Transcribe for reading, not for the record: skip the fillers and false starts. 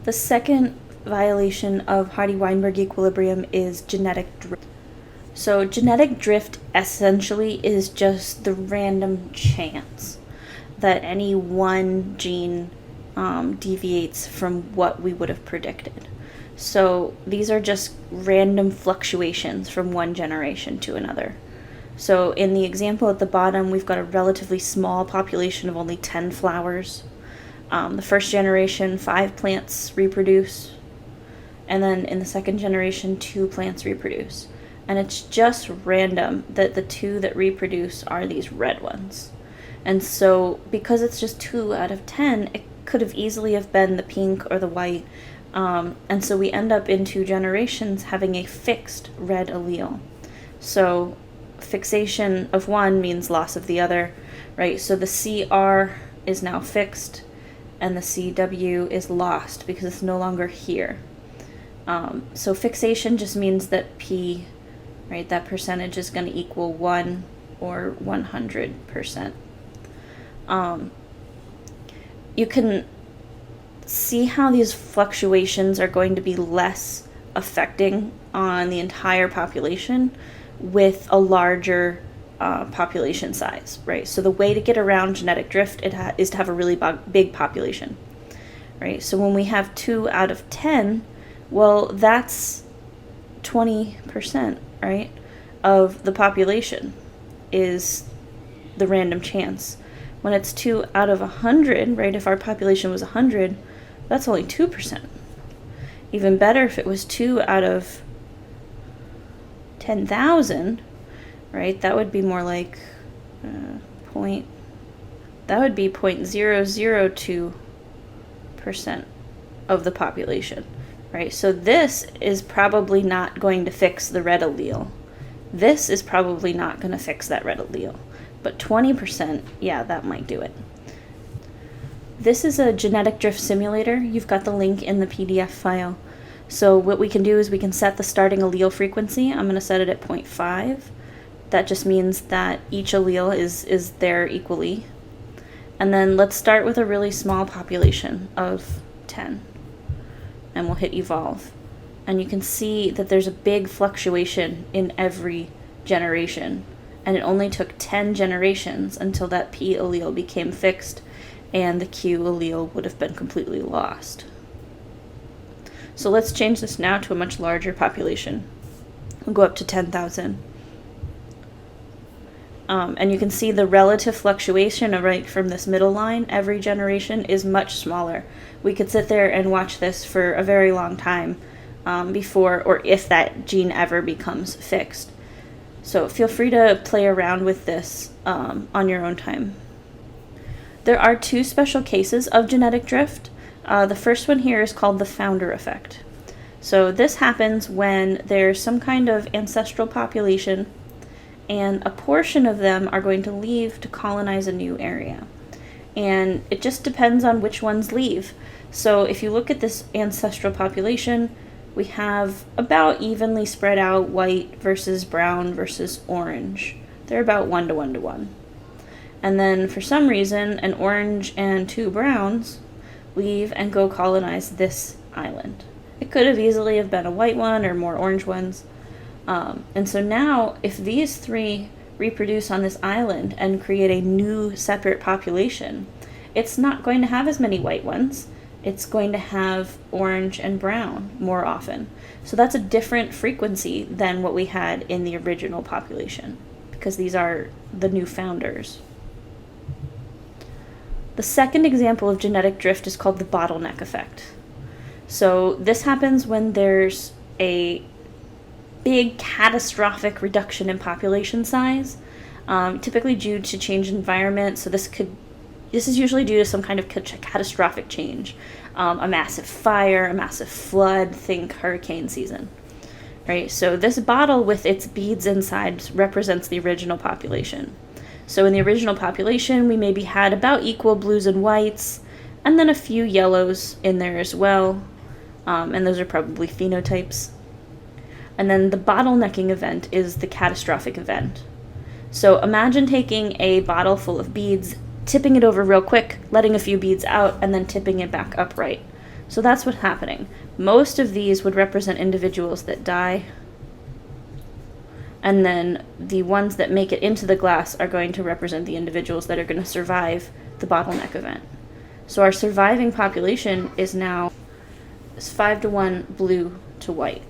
The second violation of Hardy-Weinberg equilibrium is genetic drift. So genetic drift essentially is just the random chance that any one gene deviates from what we would have predicted. So these are just random fluctuations from one generation to another. So in the example at the bottom, we've got a relatively small population of only 10 flowers. The first generation, 5 plants reproduce, and then in the second generation, 2 plants reproduce. And it's just random that the 2 that reproduce are these red ones. And so because it's just 2 out of 10, it could have easily have been the pink or the white. And so we end up in 2 generations having a fixed red allele. So fixation of one means loss of the other, right? So the CR is now fixed and the CW is lost because it's no longer here. So fixation just means that P, right, that percentage is going to equal 1 or 100%. You can see how these fluctuations are going to be less affecting on the entire population with a larger population size, right? So the way to get around genetic drift is to have a really big population, right? So when we have 2 out of 10, well, that's 20%, right, of the population is the random chance. When it's 2 out of 100, right, if our population was 100, that's only 2%. Even better if it was 2 out of 10,000, right, that would be more like that would be 0.002% of the population, right? So this is probably not going to fix the red allele. This is probably not going to fix that red allele. But 20%, yeah, that might do it. This is a genetic drift simulator. You've got the link in the PDF file. So what we can do is we can set the starting allele frequency. I'm going to set it at 0.5. That just means that each allele is there equally. And then let's start with a really small population of 10. And we'll hit evolve. And you can see that there's a big fluctuation in every generation. And it only took 10 generations until that P allele became fixed and the Q allele would have been completely lost. So let's change this now to a much larger population. We'll go up to 10,000. And you can see the relative fluctuation right from this middle line. Every generation is much smaller. We could sit there and watch this for a very long time before or if that gene ever becomes fixed. So feel free to play around with this on your own time. There are 2 special cases of genetic drift. The first one here is called the founder effect. So this happens when there's some kind of ancestral population and a portion of them are going to leave to colonize a new area. And it just depends on which ones leave. So if you look at this ancestral population, we have about evenly spread out white versus brown versus orange. They're about 1 to 1 to 1. And then for some reason, an orange and 2 browns leave and go colonize this island. It could have easily have been a white one or more orange ones. And so now, if these 3 reproduce on this island and create a new separate population, it's not going to have as many white ones. It's going to have orange and brown more often. So that's a different frequency than what we had in the original population, because these are the new founders. The second example of genetic drift is called the bottleneck effect. So this happens when there's a big catastrophic reduction in population size, typically due to change in environment. So this is usually due to some kind of catastrophic change, a massive fire, a massive flood, think hurricane season, right? So this bottle with its beads inside represents the original population. So in the original population, we maybe had about equal blues and whites, and then a few yellows in there as well, and those are probably phenotypes. And then the bottlenecking event is the catastrophic event. So imagine taking a bottle full of beads, tipping it over real quick, letting a few beads out, and then tipping it back upright. So that's what's happening. Most of these would represent individuals that die, and then the ones that make it into the glass are going to represent the individuals that are going to survive the bottleneck event. So our surviving population is now 5 to 1 blue to white.